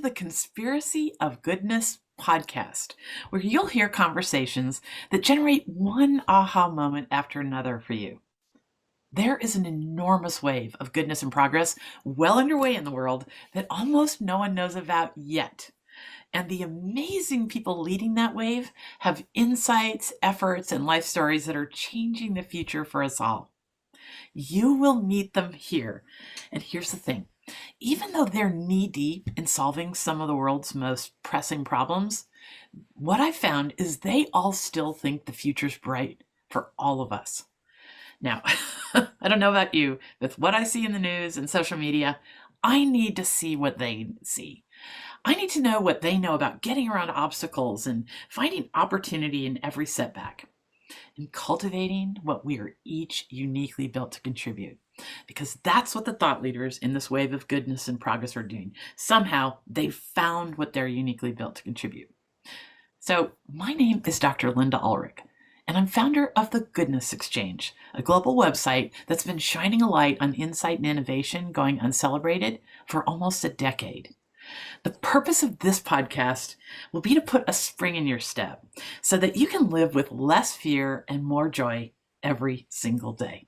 the Conspiracy of Goodness podcast, where you'll hear conversations that generate one aha moment after another for you. There is an enormous wave of goodness and progress well underway in the world that almost no one knows about yet. And the amazing people leading that wave have insights, efforts, and life stories that are changing the future for us all. You will meet them here. And here's the thing. Even though they're knee-deep in solving some of the world's most pressing problems, what I found is they all still think the future's bright for all of us. Now, I don't know about you, with what I see in the news and social media, I need to see what they see. I need to know what they know about getting around obstacles and finding opportunity in every setback and cultivating what we are each uniquely built to contribute. Because that's what the thought leaders in this wave of goodness and progress are doing. Somehow they've found what they're uniquely built to contribute. So my name is Dr. Linda Ulrich, and I'm founder of the Goodness Exchange, a global website that's been shining a light on insight and innovation going uncelebrated for almost a decade. The purpose of this podcast will be to put a spring in your step so that you can live with less fear and more joy every single day.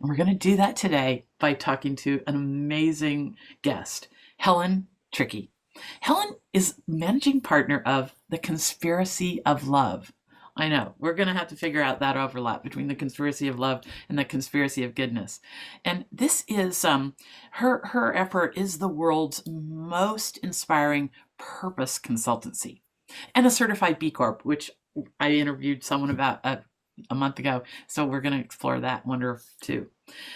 And we're going to do that today by talking to an amazing guest, Helen Tricky. Helen is managing partner of the Conspiracy of Love. I know, we're going to have to figure out that overlap between the Conspiracy of Love and the Conspiracy of Goodness. And this is, her effort is the world's most inspiring purpose consultancy and a certified B Corp, which I interviewed someone about a month ago. So we're going to explore that wonder too.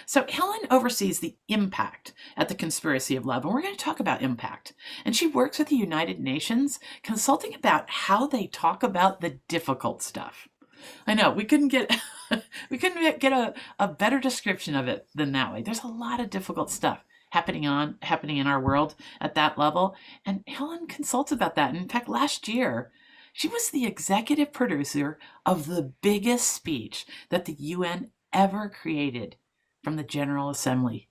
So Helen oversees the impact at the Conspiracy of Love, and we're going to talk about impact. And she works with the United Nations, consulting about how they talk about the difficult stuff. I know we couldn't get a better description of it than that way. There's a lot of difficult stuff happening in our world at that level, and Helen consults about that. And in fact, last year, she was the executive producer of the biggest speech that the UN ever created from the General Assembly.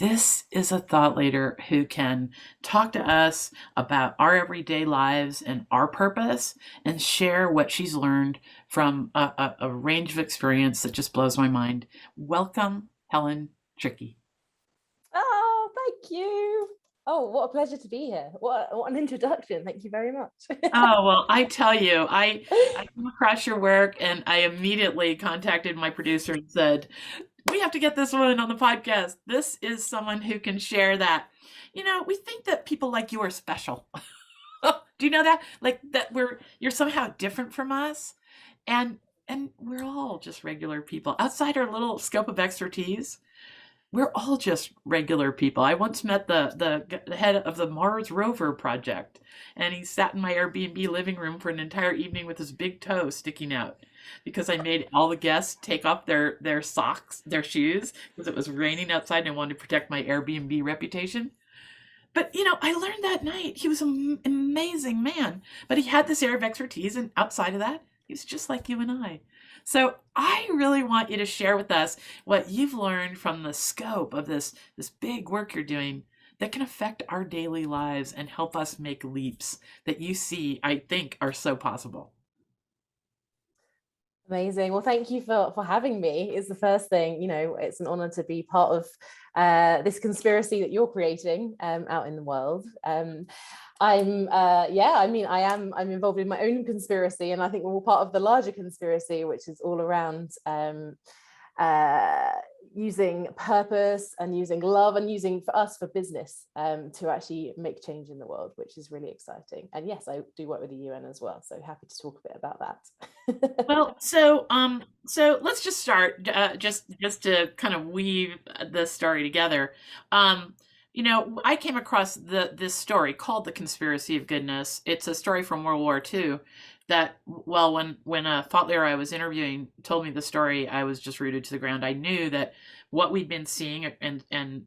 This is a thought leader who can talk to us about our everyday lives and our purpose and share what she's learned from a range of experience that just blows my mind. Welcome, Helen Tricky. Oh, thank you. Oh, what a pleasure to be here. What an introduction. Thank you very much. Oh, well, I tell you, I came across your work and I immediately contacted my producer and said, we have to get this woman on the podcast. This is someone who can share that. You know, we think that people like you are special. Do you know that? Like that you're somehow different from us. And we're all just regular people outside our little scope of expertise. We're all just regular people. I once met the head of the Mars rover project, and he sat in my Airbnb living room for an entire evening with his big toe sticking out because I made all the guests take off their socks, their shoes, because it was raining outside and I wanted to protect my Airbnb reputation. But, you know, I learned that night he was an amazing man, but he had this area of expertise, and outside of that, he was just like you and I. So I really want you to share with us what you've learned from the scope of this big work you're doing that can affect our daily lives and help us make leaps that you see, I think, are so possible. Amazing. Well, thank you for having me. Is the first thing. You know, it's an honor to be part of this conspiracy that you're creating out in the world. I'm involved in my own conspiracy, and I think we're all part of the larger conspiracy, which is all around using purpose and using love and using for us for business to actually make change in the world, which is really exciting. And yes, I do work with the UN as well, so happy to talk a bit about that. Well, so let's just start just to kind of weave the story together. You know, I came across this story called The Conspiracy of Goodness. It's a story from World War II that, well, when a thought leader I was interviewing told me the story, I was just rooted to the ground. I knew that what we'd been seeing and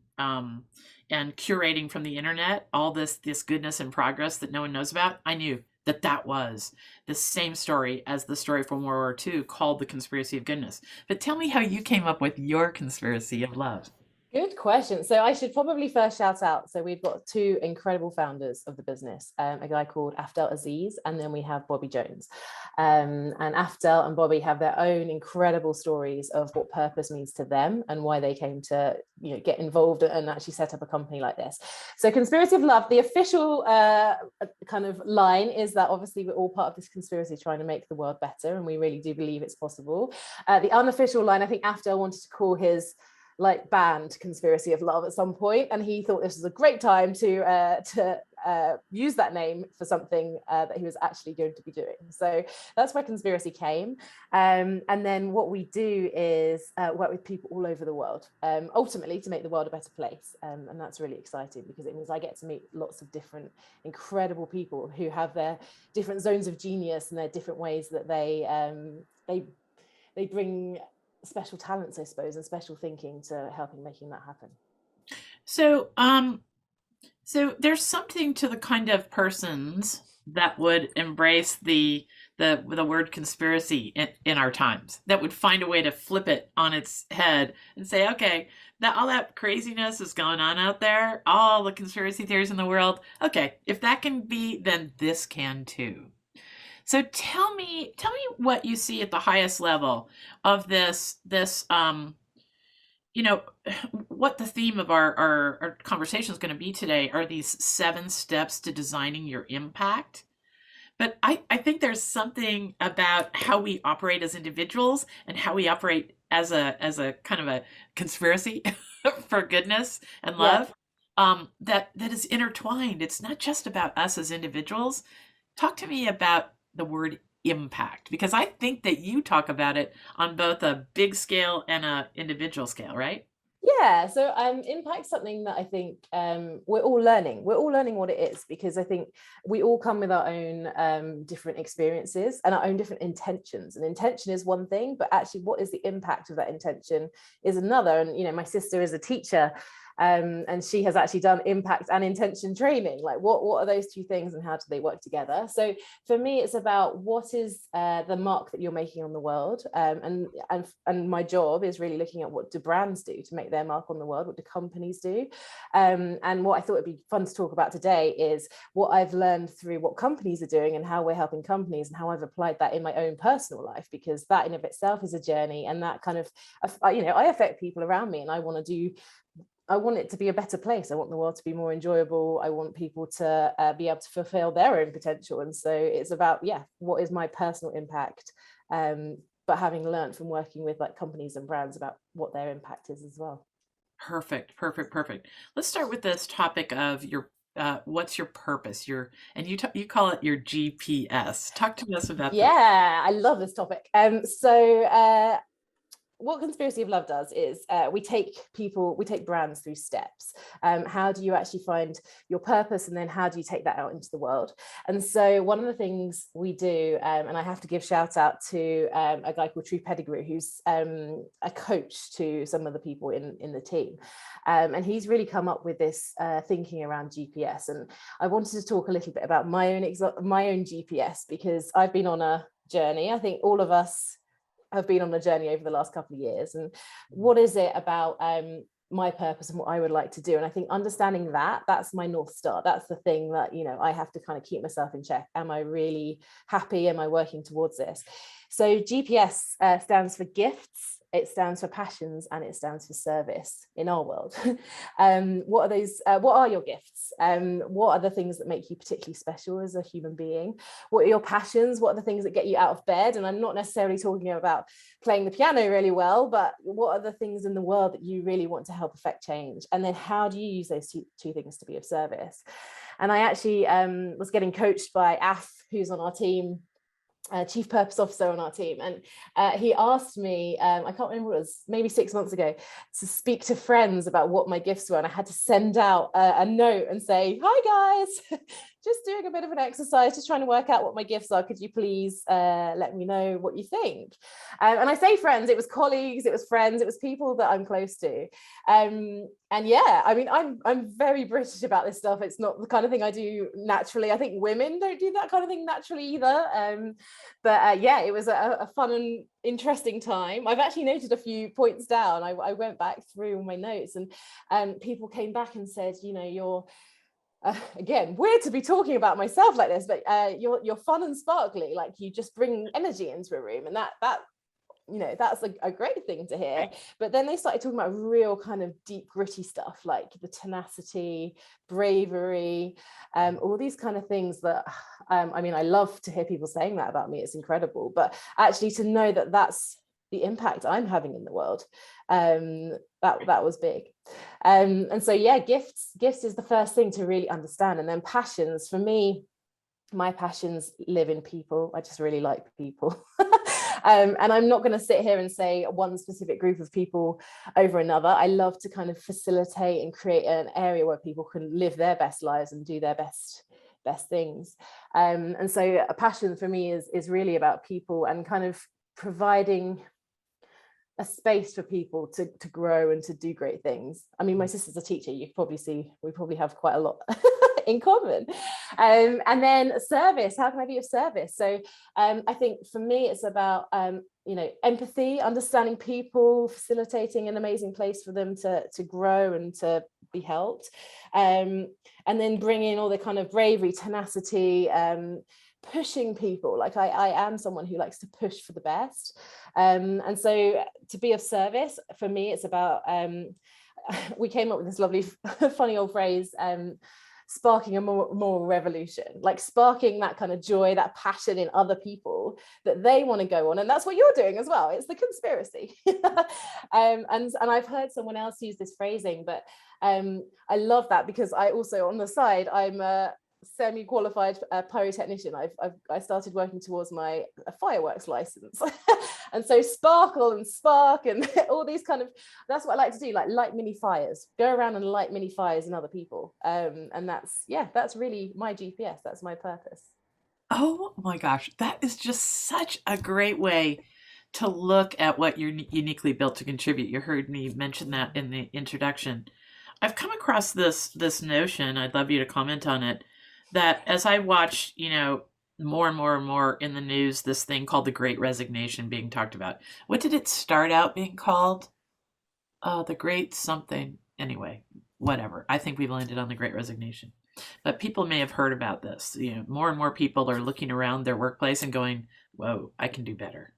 curating from the internet, all this goodness and progress that no one knows about, I knew that was the same story as the story from World War II called The Conspiracy of Goodness. But tell me how you came up with your Conspiracy of Love. Good question. So I should probably first shout out. So we've got two incredible founders of the business, a guy called Afdel Aziz, and then we have Bobby Jones. And Afdel and Bobby have their own incredible stories of what purpose means to them and why they came to, get involved and actually set up a company like this. So Conspiracy of Love, the official kind of line is that obviously we're all part of this conspiracy trying to make the world better, and we really do believe it's possible. The unofficial line, I think Afdel wanted to call his band Conspiracy of Love at some point, and he thought this was a great time to use that name for something that he was actually going to be doing. So that's where conspiracy came. And then what we do is work with people all over the world, ultimately to make the world a better place. And that's really exciting because it means I get to meet lots of different incredible people who have their different zones of genius and their different ways that they bring special talents, I suppose, and special thinking to helping making that happen. So, so there's something to the kind of persons that would embrace the word conspiracy in our times, that would find a way to flip it on its head and say, okay, that all that craziness is going on out there, all the conspiracy theories in the world. Okay, if that can be, then this can too. So tell me what you see at the highest level of this you know, what the theme of our conversation is going to be today are these 7 steps to designing your impact. But I think there's something about how we operate as individuals and how we operate as a kind of a conspiracy for goodness and Yeah. love, that is intertwined. It's not just about us as individuals. Talk to me about the word impact, because I think that you talk about it on both a big scale and a individual scale, right? Yeah, so impact something that I think we're all learning. We're all learning what it is because I think we all come with our own different experiences and our own different intentions. And intention is one thing, but actually, what is the impact of that intention is another. And my sister is a teacher, and she has actually done impact and intention training. Like, what are those two things, and how do they work together? So for me, it's about what is the mark that you're making on the world, and my job is really looking at what do brands do to make their mark on the world, what do companies do, and what I thought would be fun to talk about today is what I've learned through what companies are doing and how we're helping companies and how I've applied that in my own personal life, because that in of itself is a journey, and that kind of I affect people around me, and I want it to be a better place. I want the world to be more enjoyable. I want people to be able to fulfill their own potential. And so it's about, what is my personal impact? But having learned from working with companies and brands about what their impact is as well. Perfect, perfect, perfect. Let's start with this topic of your what's your purpose? You call it your GPS. Talk to us about this. Yeah, I love this topic. So what Conspiracy of Love does is we take brands through steps. How do you actually find your purpose, and then how do you take that out into the world? And so one of the things we do, and I have to give shout out to a guy called True Pettigrew, who's a coach to some of the people in the team, and he's really come up with this thinking around GPS. And I wanted to talk a little bit about my own GPS, because I've been on a journey. I think all of us have been on a journey over the last couple of years, and what is it about my purpose and what I would like to do? And I think understanding that's my North Star. That's the thing that I have to kind of keep myself in check. Am I really happy? Am I working towards this? So GPS stands for gifts, it stands for passions, and it stands for service in our world. What are those? What are your gifts? What are the things that make you particularly special as a human being? What are your passions? What are the things that get you out of bed? And I'm not necessarily talking about playing the piano really well, but what are the things in the world that you really want to help affect change? And then how do you use those two things to be of service? And I actually was getting coached by Af, who's on our team, Chief Purpose Officer on our team, and he asked me, I can't remember, it was maybe 6 months ago, to speak to friends about what my gifts were, and I had to send out a note and say, hi guys, just doing a bit of an exercise, just trying to work out what my gifts are, could you please let me know what you think? And I say friends, it was colleagues, it was friends, it was people that I'm close to, And yeah, I mean, I'm very British about this stuff. It's not the kind of thing I do naturally. I think women don't do that kind of thing naturally either. But yeah, it was a fun and interesting time. I've actually noted a few points down. I went back through all my notes, and people came back and said, you know, you're again, weird to be talking about myself like this, but you're fun and sparkly. Like, you just bring energy into a room, and that you know, that's a great thing to hear. But then they started talking about real kind of deep gritty stuff, like the tenacity, bravery, all these kind of things that I mean, I love to hear people saying that about me. It's incredible. But actually to know that that's the impact I'm having in the world, that was big. And so yeah, gifts is the first thing to really understand. And then passions, for me, my passions live in people. I just really like people. And I'm not going to sit here and say one specific group of people over another. I love to kind of facilitate and create an area where people can live their best lives and do their best things. And so a passion for me is really about people and kind of providing a space for people to grow and to do great things. I mean, my sister's a teacher. You probably see we probably have quite a lot in common. And then service, how can I be of service? So I think for me, it's about, you know, empathy, understanding people, facilitating an amazing place for them to grow and to be helped. And then bring in all the kind of bravery, tenacity, pushing people. Like I am someone who likes to push for the best. And so to be of service, for me, it's about, we came up with this lovely, funny old phrase, sparking a moral revolution, like sparking that kind of joy, that passion in other people that they want to go on. And that's what you're doing as well. It's the conspiracy. And I've heard someone else use this phrasing, but I love that, because I also, on the side, I'm a semi-qualified pyrotechnician. I started working towards my fireworks license. And so sparkle and spark and all these kind of, that's what I like to do, like light mini fires, go around and light mini fires in other people. And that's really my GPS. That's my purpose. Oh my gosh, that is just such a great way to look at what you're uniquely built to contribute. You heard me mention that in the introduction. I've come across this notion, I'd love you to comment on it, that as I watch, you know, more and more and more in the news, this thing called the Great Resignation being talked about. What did it start out being called? The Great something. Anyway, whatever. I think we've landed on the Great Resignation. But people may have heard about this. You know, more and more people are looking around their workplace and going, "Whoa, I can do better."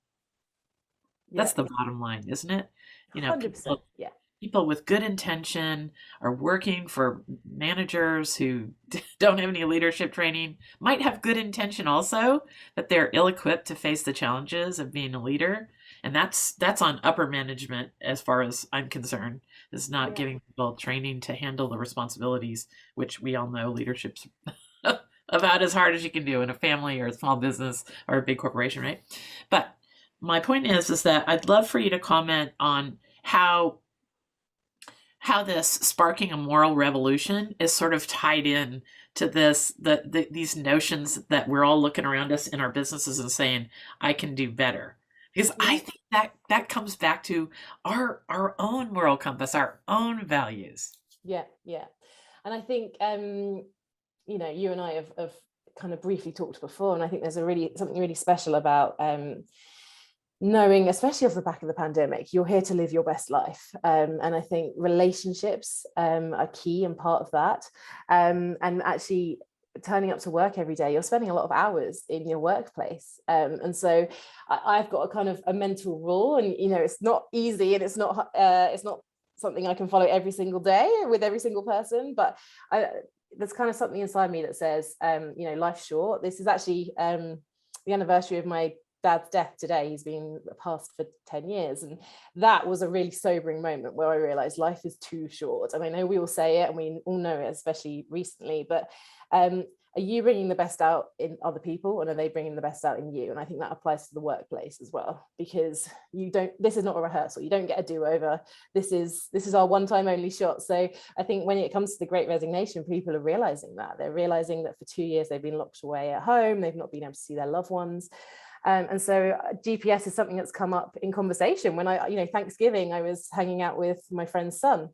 Yeah. That's the bottom line, isn't it? You know, 100%. Yeah. people with good intention are working for managers who don't have any leadership training, might have good intention also, but they're ill-equipped to face the challenges of being a leader. And that's on upper management, as far as I'm concerned, is not giving people training to handle the responsibilities, which we all know leadership's about as hard as you can do in a family or a small business or a big corporation, right? But my point is that I'd love for you to comment on how this sparking a moral revolution is sort of tied in to these notions that we're all looking around us in our businesses and saying, I can do better. Because I think that comes back to our own moral compass, our own values. Yeah. And I think, you know, you and I have kind of briefly talked before, and I think there's something really special about knowing, especially off the back of the pandemic, you're here to live your best life. And I think relationships are key and part of that. And actually turning up to work every day, you're spending a lot of hours in your workplace. And so I've got a kind of a mental rule, and, you know, it's not easy, and it's not something I can follow every single day with every single person, but there's kind of something inside me that says, you know, life's short. This is actually the anniversary of my dad's death today. He's been passed for 10 years, and that was a really sobering moment where I realized life is too short. And I know we all say it and we all know it, especially recently, but are you bringing the best out in other people, and are they bringing the best out in you? And I think that applies to the workplace as well, because this is not a rehearsal. You don't get a do-over. This is our one time only shot. So I think when it comes to the Great Resignation, people are realizing that. They're realizing that for 2 years they've been locked away at home. They've not been able to see their loved ones. And so GPS is something that's come up in conversation. When Thanksgiving, I was hanging out with my friend's son,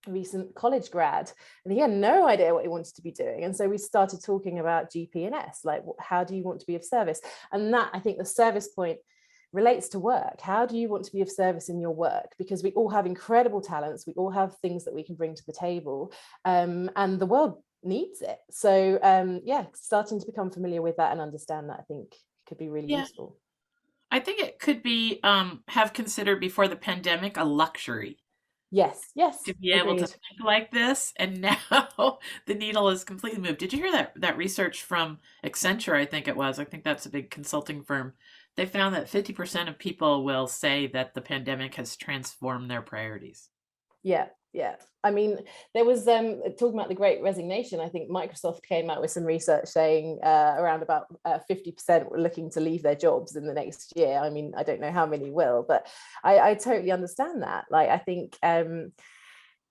recent college grad, and he had no idea what he wanted to be doing. And so we started talking about GP&S, like, how do you want to be of service? And that, I think, the service point relates to work. How do you want to be of service in your work? Because we all have incredible talents, we all have things that we can bring to the table, and the world needs it. So yeah, starting to become familiar with that and understand that, I think, could be really Yeah. useful. I think it could be have considered before the pandemic a luxury Yes, yes, to be able to agreed. think like this, and now the needle is completely moved. Did you hear that research from Accenture? I think it was. I think that's a big consulting firm. They found that 50% of people will say that the pandemic has transformed their priorities. Yeah, yeah. I mean, there was talking about the Great Resignation. I think Microsoft came out with some research saying around about 50% were looking to leave their jobs in the next year. I mean, I don't know how many will, but I totally understand that. Like, I think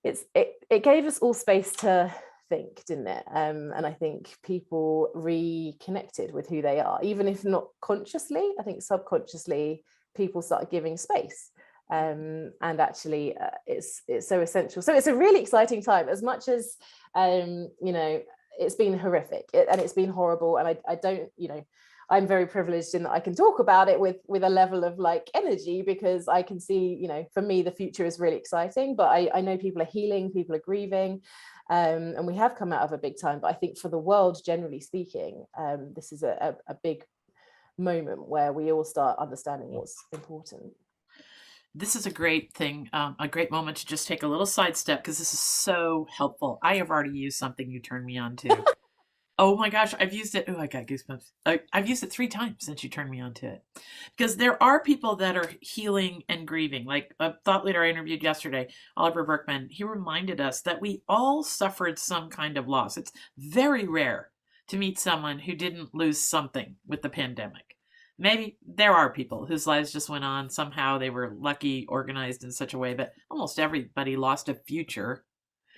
it gave us all space to think, didn't it? And I think people reconnected with who they are, even if not consciously. I think subconsciously people started giving space. And actually, it's so essential. So it's a really exciting time, as much as you know, it's been horrific and it's been horrible. And I don't, you know, I'm very privileged in that I can talk about it with a level of like energy, because I can see, you know, for me, the future is really exciting. But I know people are healing, people are grieving, and we have come out of a big time. But I think for the world, generally speaking, this is a big moment where we all start understanding what's important. This is a great thing, a great moment to just take a little sidestep because this is so helpful. I have already used something you turned me on to. Oh my gosh, I've used it. Oh, I got goosebumps. I've used it 3 times since you turned me on to it. Because there are people that are healing and grieving. Like a thought leader I interviewed yesterday, Oliver Berkman, he reminded us that we all suffered some kind of loss. It's very rare to meet someone who didn't lose something with the pandemic. Maybe there are people whose lives just went on. Somehow they were lucky, organized in such a way, but almost everybody lost a future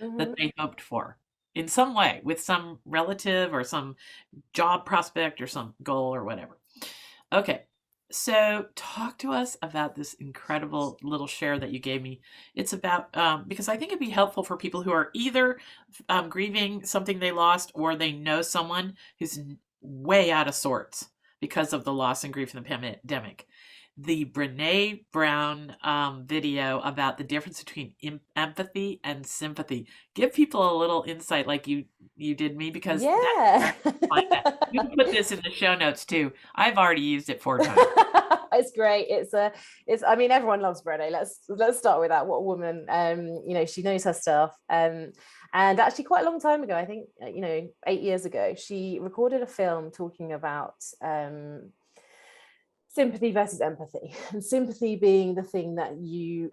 that Mm-hmm. they hoped for in some way with some relative or some job prospect or some goal or whatever. Okay. So, talk to us about this incredible little share that you gave me. It's about, because I think it'd be helpful for people who are either grieving something they lost or they know someone who's way out of sorts because of the loss and grief in the pandemic. The Brene Brown video about the difference between empathy and sympathy. Give people a little insight, like you did me, because that's where Yeah. I find that. You can put this in the show notes too. I've already used it 4 times. It's great. It's I mean, everyone loves Brene. Let's start with that. What a woman. You know, she knows her stuff. And actually quite a long time ago, I think, you know, 8 years ago, she recorded a film talking about sympathy versus empathy, and sympathy being the thing that you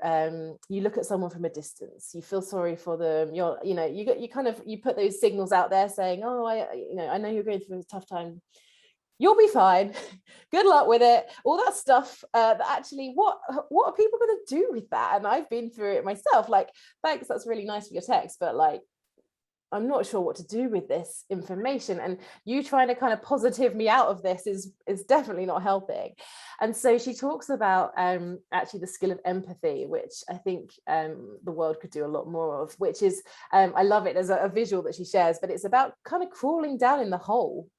look at someone from a distance, you feel sorry for them, you're, you know, you kind of, you put those signals out there saying, oh, I know you're going through a tough time, you'll be fine, good luck with it, all that stuff, that actually, what are people going to do with that? And I've been through it myself. Like, thanks, that's really nice for your text, but like, I'm not sure what to do with this information, and you trying to kind of positive me out of this is definitely not helping. And so she talks about actually the skill of empathy, which I think the world could do a lot more of, which is, I love it as a visual that she shares, but it's about kind of crawling down in the hole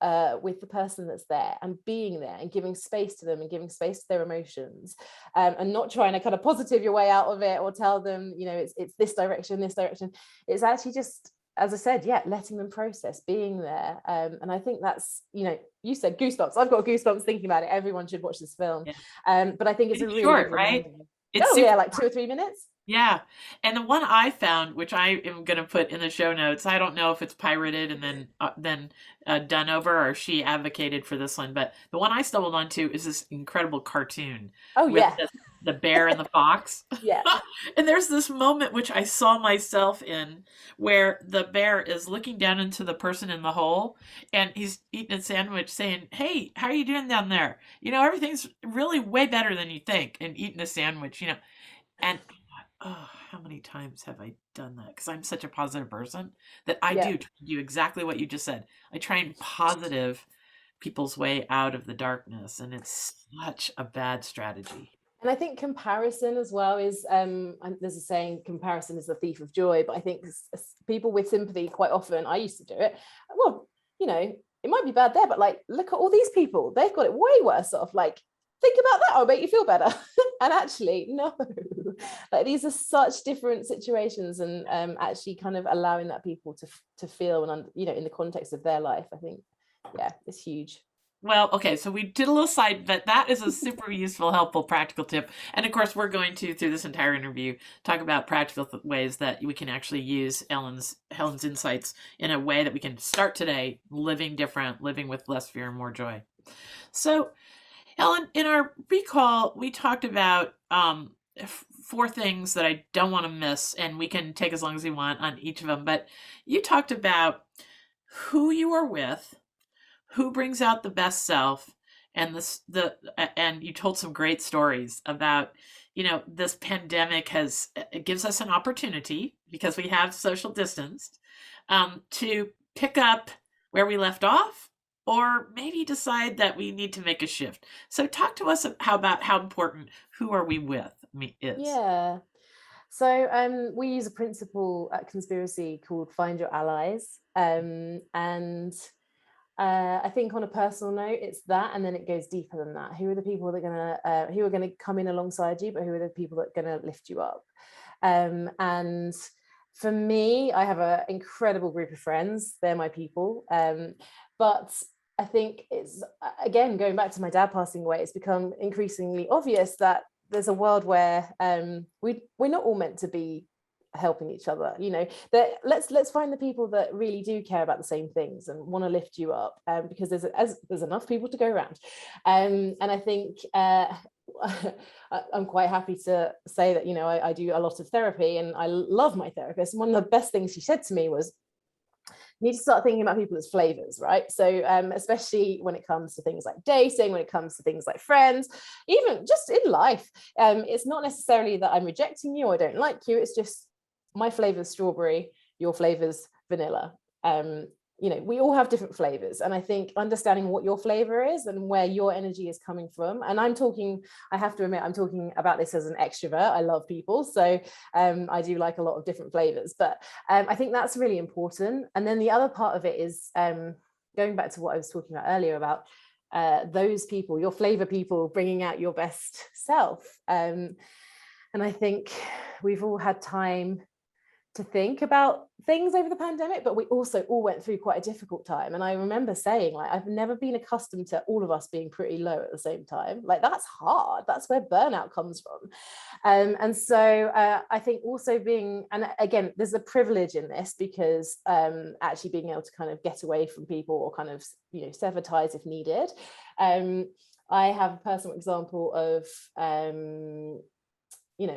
with the person that's there and being there and giving space to them and giving space to their emotions, and not trying to kind of positive your way out of it or tell them, you know, it's this direction, this direction. It's actually just, as I said, yeah, letting them process, being there. And I think that's, you know, you said goosebumps. I've got goosebumps thinking about it. Everyone should watch this film. Yeah. But I think it's a It's really good short, right? reminder. It's Oh super. yeah, like 2 or 3 minutes. Yeah. And the one I found, which I am going to put in the show notes, I don't know if it's pirated and then done over, or she advocated for this one, but the one I stumbled onto is this incredible cartoon Oh with yeah. the bear and the fox. Yeah. And there's this moment which I saw myself in where the bear is looking down into the person in the hole and he's eating a sandwich saying, "Hey, how are you doing down there? You know, everything's really way better than you think," and eating a sandwich, you know. And oh, how many times have I done that? Because I'm such a positive person that I Yeah. do exactly what you just said. I try and positive people's way out of the darkness, and it's such a bad strategy. And I think comparison as well is, there's a saying, comparison is the thief of joy. But I think people with sympathy, quite often, I used to do it. Well, it might be bad there, but like, look at all these people. They've got it way worse off. Like, think about that. I'll make you feel better. And actually, no, like these are such different situations, and actually kind of allowing that people to feel and, in the context of their life, I think, yeah, it's huge. Well, okay, so we did a little side, but that is a super useful, helpful, practical tip. And of course, we're going to, through this entire interview, talk about practical ways that we can actually use Helen's insights in a way that we can start today living different, living with less fear and more joy. So, Helen, in our recall, we talked about four things that I don't want to miss, and we can take as long as we want on each of them. But you talked about who you are with, who brings out the best self, and and you told some great stories about this pandemic it gives us an opportunity, because we have social distanced, to pick up where we left off, or maybe decide that we need to make a shift. So talk to us about how important who are we with is. Yeah. So we use a principle at Conspiracy called Find Your Allies. And I think on a personal note, it's that, and then it goes deeper than that. Who are the people that who are gonna come in alongside you, but who are the people that are gonna lift you up? And for me, I have an incredible group of friends. They're my people. But I think it's, again, going back to my dad passing away, it's become increasingly obvious that there's a world where we're not all meant to be helping each other. That let's find the people that really do care about the same things and want to lift you up, because there's enough people to go around. And I think I'm quite happy to say that I do a lot of therapy, and I love my therapist. And one of the best things she said to me was, you need to start thinking about people as flavors, right? So especially when it comes to things like dating, when it comes to things like friends, even just in life, it's not necessarily that I'm rejecting you or I don't like you. It's just my flavor's strawberry, your flavor's vanilla. We all have different flavors, and I think understanding what your flavor is and where your energy is coming from. And I have to admit, I'm talking about this as an extrovert. I love people, so I do like a lot of different flavors, but I think that's really important. And then the other part of it is going back to what I was talking about earlier about those people, your flavor people, bringing out your best self. And I think we've all had time to think about things over the pandemic, but we also all went through quite a difficult time. And I remember saying, like, I've never been accustomed to all of us being pretty low at the same time. Like, that's hard. That's where burnout comes from. And so I think also and again, there's a privilege in this, because actually being able to kind of get away from people, or kind of, sever ties if needed. I have a personal example of,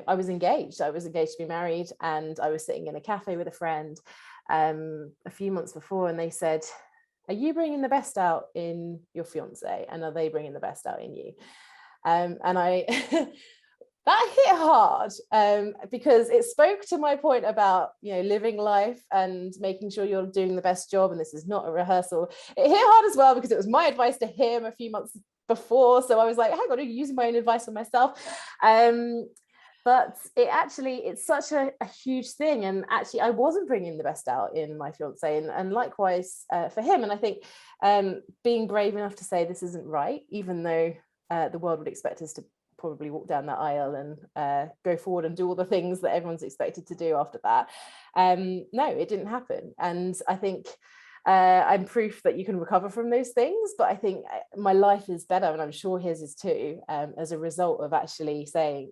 I was engaged to be married, and I was sitting in a cafe with a friend a few months before, and they said, are you bringing the best out in your fiance, and are they bringing the best out in you? And I that hit hard, because it spoke to my point about living life and making sure you're doing the best job, and this is not a rehearsal. It hit hard as well because it was my advice to him a few months before, so I was like, hang on, I'm using my own advice on myself. But it's such a huge thing. And actually, I wasn't bringing the best out in my fiance, and likewise for him. And I think being brave enough to say this isn't right, even though the world would expect us to probably walk down that aisle and go forward and do all the things that everyone's expected to do after that. No, it didn't happen. And I think I'm proof that you can recover from those things. But I think my life is better, and I'm sure his is too, as a result of actually saying,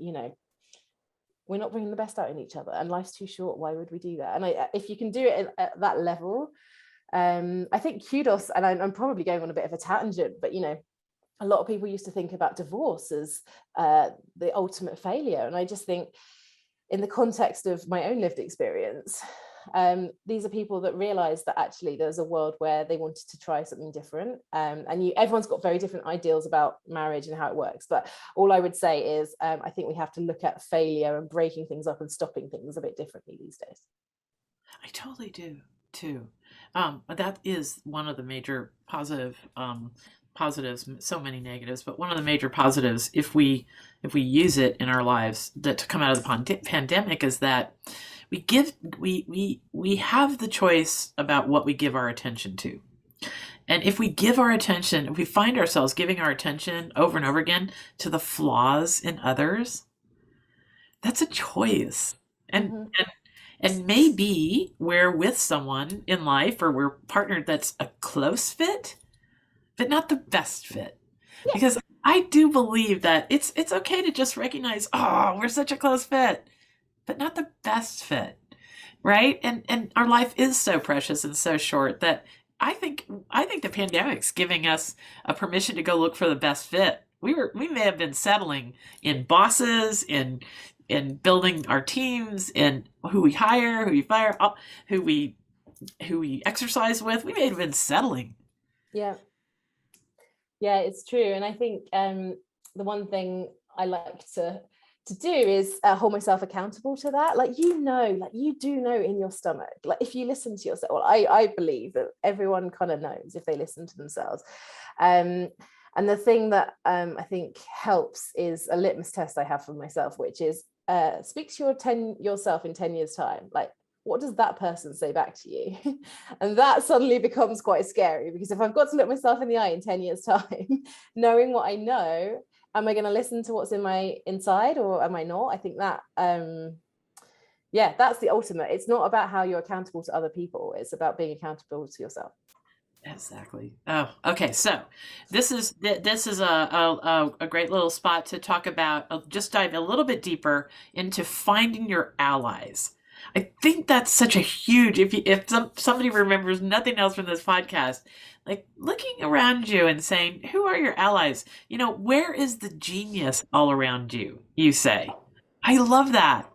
we're not bringing the best out in each other, and life's too short. Why would we do that? And if you can do it at that level, I think kudos. And I'm probably going on a bit of a tangent, but a lot of people used to think about divorce as the ultimate failure. And I just think, in the context of my own lived experience, these are people that realized that actually there's a world where they wanted to try something different. And everyone's got very different ideals about marriage and how it works. But all I would say is, I think we have to look at failure and breaking things up and stopping things a bit differently these days. I totally do too. That is one of the major positive positives, so many negatives, but one of the major positives, if we use it in our lives, that to come out of the pandemic, is that we have the choice about what we give our attention to. And if we give our attention, if we find ourselves giving our attention over and over again to the flaws in others, that's a choice. And Mm-hmm. and maybe we're with someone in life, or we're partnered, that's a close fit, but not the best fit. Yeah. Because I do believe that it's okay to just recognize, oh, we're such a close fit, but not the best fit, right? And our life is so precious and so short that I think the pandemic's giving us a permission to go look for the best fit. We may have been settling in bosses, in building our teams, in who we hire, who we fire, who we exercise with. We may have been settling. Yeah. Yeah, it's true. And I think the one thing I like to do is hold myself accountable to that. Like, like you do know in your stomach, like if you listen to yourself, well, I believe that everyone kind of knows if they listen to themselves. And the thing that I think helps is a litmus test I have for myself, which is speak to yourself in 10 years time. Like, what does that person say back to you? And that suddenly becomes quite scary, because if I've got to look myself in the eye in 10 years time, knowing what I know, am I going to listen to what's in my inside, or am I not? I think that, that's the ultimate. It's not about how you're accountable to other people. It's about being accountable to yourself. Exactly. Oh, okay. So this is a great little spot to talk about. Just dive a little bit deeper into finding your allies. I think that's such a huge. If somebody remembers nothing else from this podcast, like looking around you and saying, "Who are your allies?" Where is the genius all around you? You say, "I love that."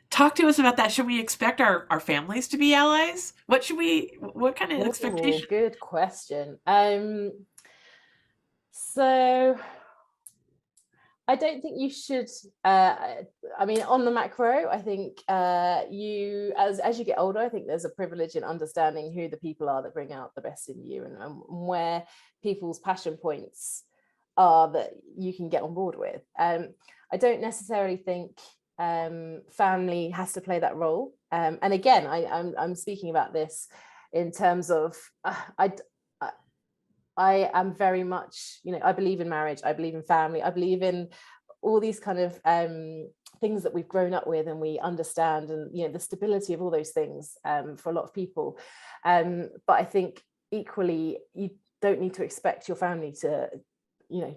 Talk to us about that. Should we expect our families to be allies? What kind of expectation? Good question. So I don't think you should, on the macro, I think you, as you get older, I think there's a privilege in understanding who the people are that bring out the best in you, and where people's passion points are that you can get on board with. I don't necessarily think family has to play that role. And again, I'm speaking about this in terms of, I am very much, I believe in marriage, I believe in family, I believe in all these kind of things that we've grown up with and we understand, and the stability of all those things for a lot of people. But I think equally, you don't need to expect your family to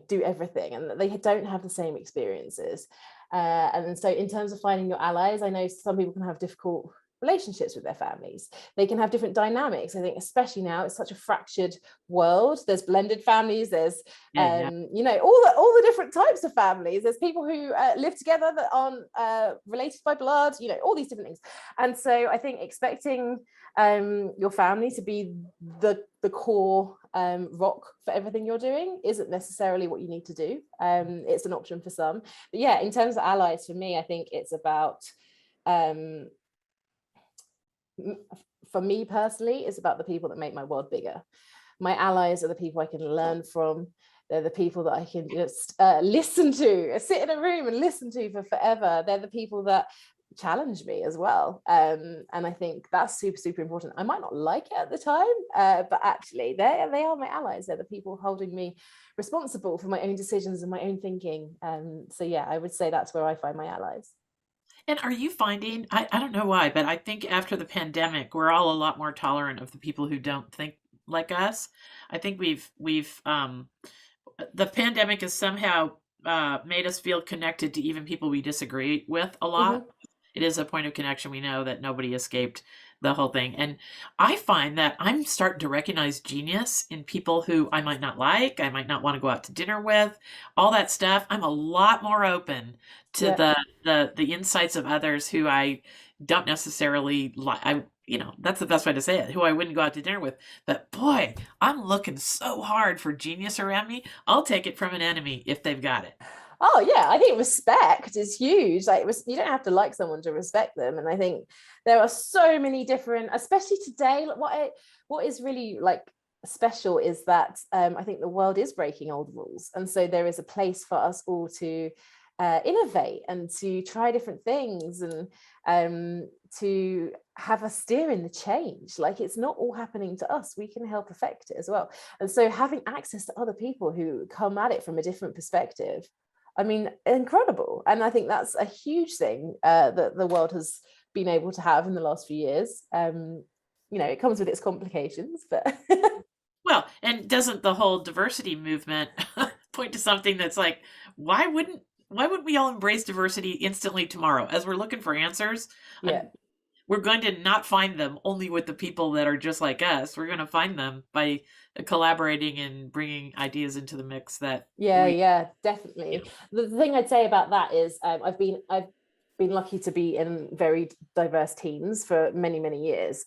do everything, and they don't have the same experiences. And so in terms of finding your allies, I know some people can have difficult relationships with their families. They can have different dynamics. I think especially now, it's such a fractured world. There's blended families, there's all the different types of families. There's people who live together that aren't related by blood, all these different things. And so I think expecting your family to be the core rock for everything you're doing isn't necessarily what you need to do. It's an option for some. But yeah, in terms of allies, for me, I think it's about for me personally, it's about the people that make my world bigger. My allies are the people I can learn from. They're the people that I can just listen to, sit in a room and listen to for forever. They're the people that challenge me as well. And I think that's super, super important. I might not like it at the time, but actually they are my allies. They're the people holding me responsible for my own decisions and my own thinking. So yeah, I would say that's where I find my allies. And are you finding, I don't know why, but I think after the pandemic, we're all a lot more tolerant of the people who don't think like us. I think the pandemic has somehow made us feel connected to even people we disagree with a lot. Mm-hmm. It is a point of connection. We know that nobody escaped the whole thing. And I find that I'm starting to recognize genius in people who I might not like, I might not want to go out to dinner with, all that stuff. I'm a lot more open to the insights of others who I don't necessarily like. That's the best way to say it, who I wouldn't go out to dinner with. But boy, I'm looking so hard for genius around me. I'll take it from an enemy if they've got it. Oh yeah, I think respect is huge. Like, you don't have to like someone to respect them. And I think there are so many different, especially today, like what is really like special is that I think the world is breaking old rules, and so there is a place for us all to innovate and to try different things, and to have a steer in the change. Like, it's not all happening to us, we can help affect it as well. And so having access to other people who come at it from a different perspective, I mean, incredible. And I think that's a huge thing that the world has been able to have in the last few years. It comes with its complications, but Well, and doesn't the whole diversity movement point to something that's like, why wouldn't we all embrace diversity instantly tomorrow? As we're looking for answers, yeah. we're going to not find them only with the people that are just like us. We're going to find them by collaborating and bringing ideas into the mix that Yeah, definitely. The thing I'd say about that is I've been lucky to be in very diverse teams for many years.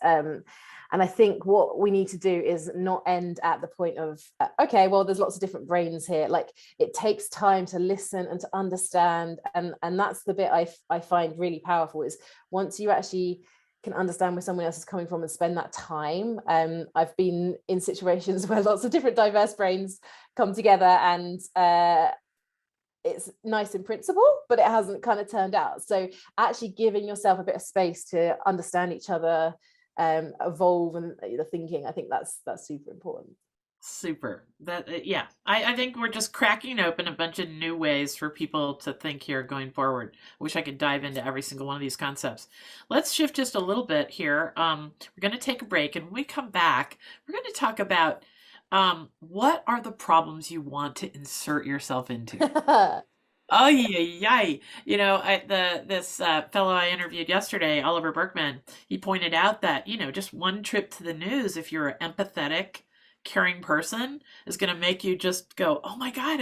And I think what we need to do is not end at the point of, okay, well, there's lots of different brains here. Like, it takes time to listen and to understand. And that's the bit I find really powerful, is once you actually can understand where someone else is coming from and spend that time. I've been in situations where lots of different diverse brains come together, and it's nice in principle, but it hasn't kind of turned out. So actually giving yourself a bit of space to understand each other, evolve, and the thinking, I think that's super important. super. That yeah, I think we're just cracking open a bunch of new ways for people to think here going forward. Wish I could dive into every single one of these concepts. Let's shift just a little bit here. We're going to take a break, and when we come back, we're going to talk about what are the problems you want to insert yourself into. Oh yeah, yeah. This fellow I interviewed yesterday, Oliver Berkman, he pointed out that just one trip to the news, if you're an empathetic, caring person, is going to make you just go, oh my God,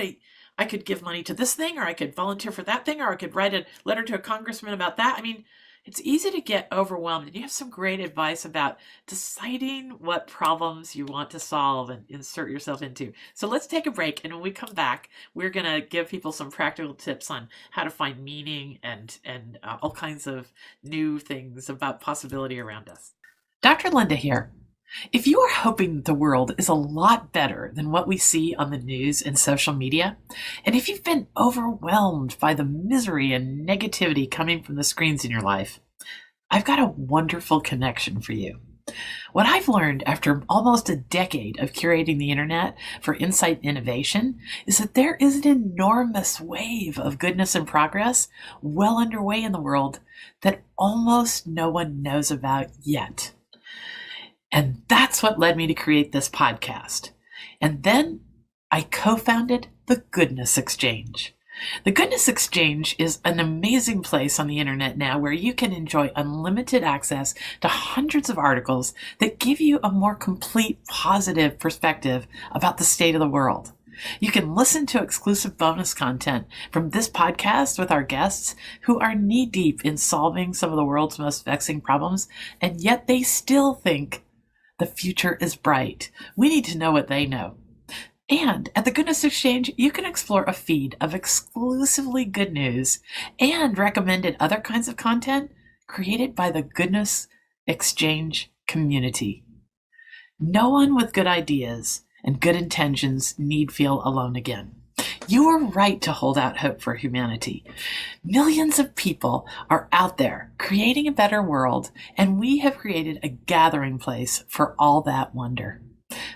I could give money to this thing, or I could volunteer for that thing, or I could write a letter to a congressman about that. I mean, it's easy to get overwhelmed, and you have some great advice about deciding what problems you want to solve and insert yourself into. So let's take a break, and when we come back, we're going to give people some practical tips on how to find meaning and all kinds of new things about possibility around us. Dr. Linda here. If you are hoping the world is a lot better than what we see on the news and social media, and if you've been overwhelmed by the misery and negativity coming from the screens in your life, I've got a wonderful connection for you. What I've learned after almost a decade of curating the internet for insight and innovation is that there is an enormous wave of goodness and progress well underway in the world that almost no one knows about yet. And that's what led me to create this podcast. And then I co-founded the Goodness Exchange. The Goodness Exchange is an amazing place on the internet now where you can enjoy unlimited access to hundreds of articles that give you a more complete, positive perspective about the state of the world. You can listen to exclusive bonus content from this podcast with our guests who are knee-deep in solving some of the world's most vexing problems, and yet they still think the future is bright. We need to know what they know. And at the Goodness Exchange, you can explore a feed of exclusively good news and recommended other kinds of content created by the Goodness Exchange community. No one with good ideas and good intentions need feel alone again. You are right to hold out hope for humanity. Millions of people are out there creating a better world, and we have created a gathering place for all that wonder.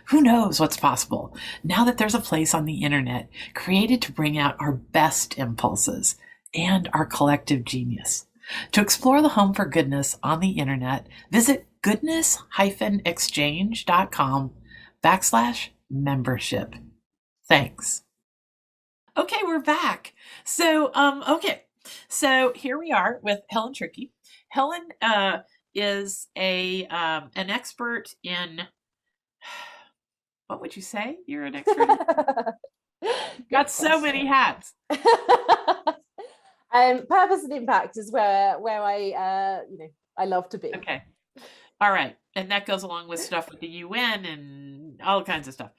Who knows what's possible now that there's a place on the internet created to bring out our best impulses and our collective genius. To explore the home for goodness on the internet, visit goodness-exchange.com/membership. Thanks. Okay, we're back. So here we are with Helen Tricky. Helen is an expert in, what would you say? You're an expert in? Got so many hats. Purpose and impact is where I love to be. Okay. All right. And that goes along with stuff with the UN and all kinds of stuff.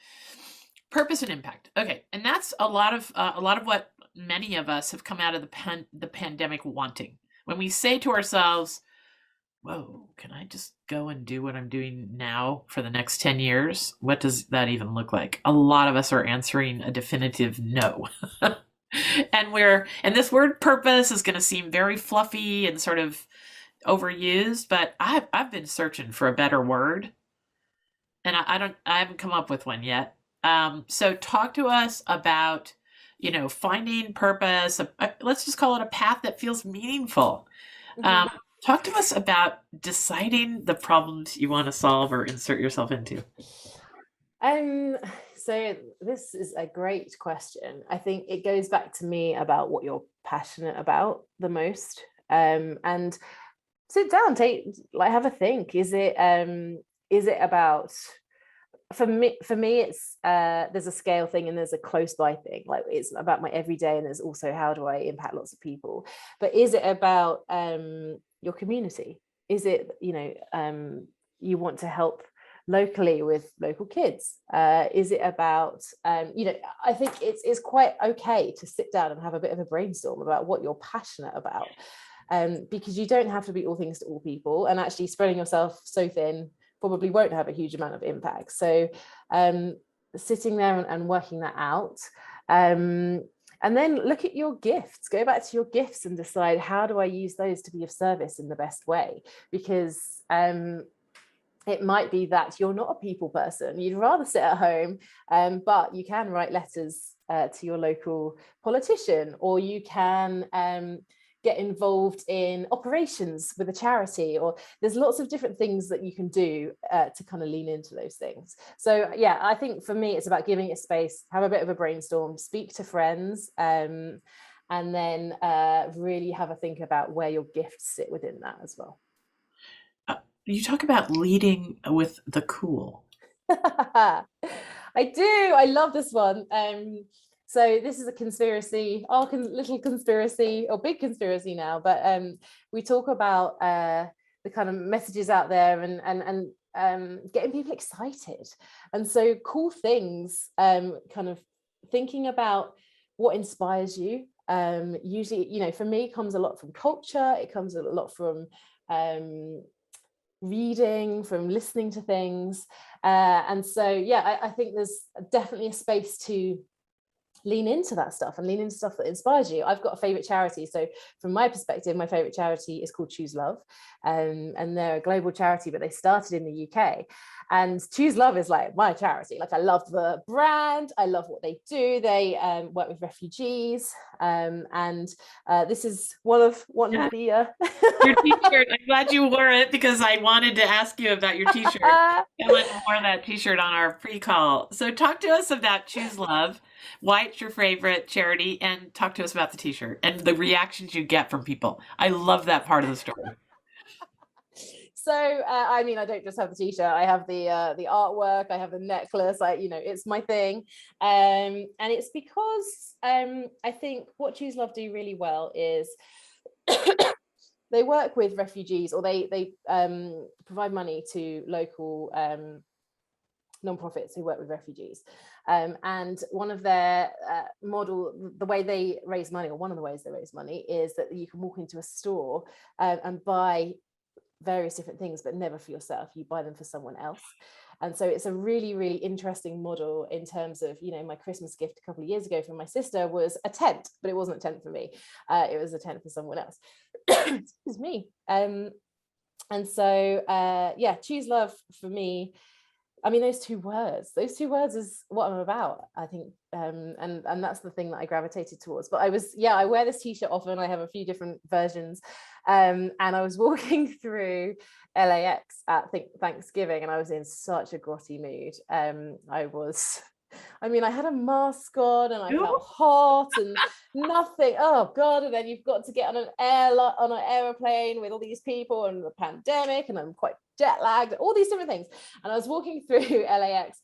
Purpose and impact. Okay. And that's a lot of what many of us have come out of the pandemic wanting. When we say to ourselves, whoa, can I just go and do what I'm doing now for the next 10 years? What does that even look like? A lot of us are answering a definitive no. And this word purpose is going to seem very fluffy and sort of overused, but I've been searching for a better word, and I haven't come up with one yet. So talk to us about, finding purpose. Let's just call it a path that feels meaningful. Mhm. Um, Talk to us about deciding the problems you want to solve or insert yourself into. Um, so this is a great question. I think it goes back to me about what you're passionate about the most. And sit down, have a think. Is it about, for me it's there's a scale thing and there's a close by thing. Like, it's about my everyday, and there's also how do I impact lots of people. But is it about your community? Is it, you want to help locally with local kids? Is it about I think it's quite okay to sit down and have a bit of a brainstorm about what you're passionate about, because you don't have to be all things to all people, and actually spreading yourself so thin probably won't have a huge amount of impact. So sitting there and working that out, and then look at your gifts, go back to your gifts and decide, how do I use those to be of service in the best way? Because it might be that you're not a people person, you'd rather sit at home, but you can write letters to your local politician, or you can get involved in operations with a charity, or there's lots of different things that you can do to kind of lean into those things. So yeah, I think for me it's about giving it space, have a bit of a brainstorm, speak to friends, and then really have a think about where your gifts sit within that as well. You talk about leading with the cool. I do. I love this one. So this is a conspiracy, our little conspiracy, or big conspiracy now. But we talk about the kind of messages out there, and getting people excited. And so cool things, kind of thinking about what inspires you. Usually, for me, comes a lot from culture. It comes a lot from reading, from listening to things, and so yeah, I think there's definitely a space to lean into that stuff and lean into stuff that inspires you. I've got a favorite charity. So from my perspective, my favorite charity is called Choose Love, and they're a global charity, but they started in the UK. And Choose Love is like my charity. Like, I love the brand, I love what they do. They work with refugees, and this is one of Yeah, the your t-shirt. I'm glad you wore it because I wanted to ask you about your t-shirt. Ellen wore that t-shirt on our pre-call. So talk to us about Choose Love, why it's your favorite charity, and talk to us about the t-shirt and the reactions you get from people. I love that part of the story. So I mean, I don't just have the t-shirt, I have the artwork, I have the necklace, it's my thing. And it's because I think what Choose Love do really well is they work with refugees, or they provide money to local non-profits who work with refugees. And one of their the way they raise money, or one of the ways they raise money, is that you can walk into a store and buy various different things, but never for yourself. You buy them for someone else. And so it's a really, really interesting model in terms of, my Christmas gift a couple of years ago from my sister was a tent, but it wasn't a tent for me. It was a tent for someone else. Excuse me. And so, yeah, Choose Love for me, I mean, those two words is what I'm about, I think. And that's the thing that I gravitated towards. But I wear this t-shirt often. I have a few different versions. And I was walking through LAX at Thanksgiving, and I was in such a grotty mood. I had a mask on, and I felt hot and nothing. Oh God. And then you've got to get on an airplane with all these people, and the pandemic, and I'm quite jet lagged, all these different things. And I was walking through LAX,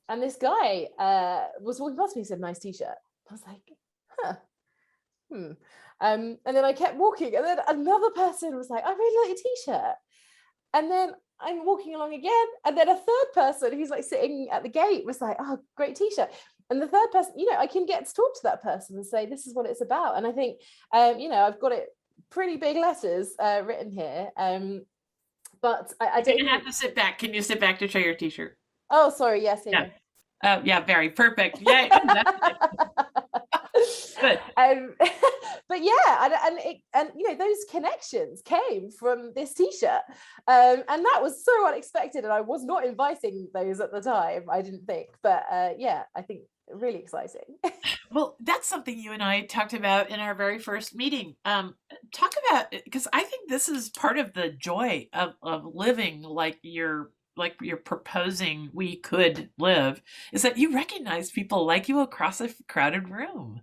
and this guy was walking past me. He said, "Nice t-shirt." I was like, huh. And then I kept walking, and then another person was like, "I really like your t-shirt." And then I'm walking along again, and then a third person who's like sitting at the gate was like, "Oh, great t-shirt." And the third person, I can get to talk to that person and say, "This is what it's about." And I think, I've got it pretty big letters written here. But I You're don't gonna have think. to sit back. Can you sit back to show your t-shirt? Oh, sorry. Yes, Yeah. yeah, Oh, yeah, very perfect. Yay. Oh, that's yeah. good. um, but yeah, and you know, those connections came from this t-shirt, and that was so unexpected, and I was not inviting those at the time, I didn't think, but yeah, I think really exciting. Well, that's something you and I talked about in our very first meeting. Talk about, because I think this is part of the joy of living like you're proposing we could live, is that you recognize people like you across a crowded room.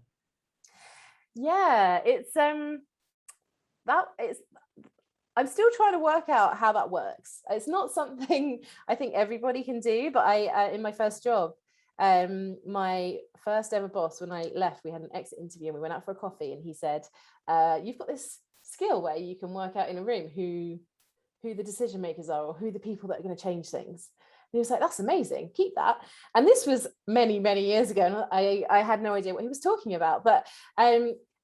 Yeah, that it's I'm still trying to work out how that works. It's not something I think everybody can do, but I in my first job, my first ever boss, when I left, we had an exit interview and we went out for a coffee, and he said, you've got this skill where you can work out in a room who the decision makers are, or who the people that are going to change things. And he was like, that's amazing, keep that. And this was many, many years ago, and I had no idea what he was talking about. But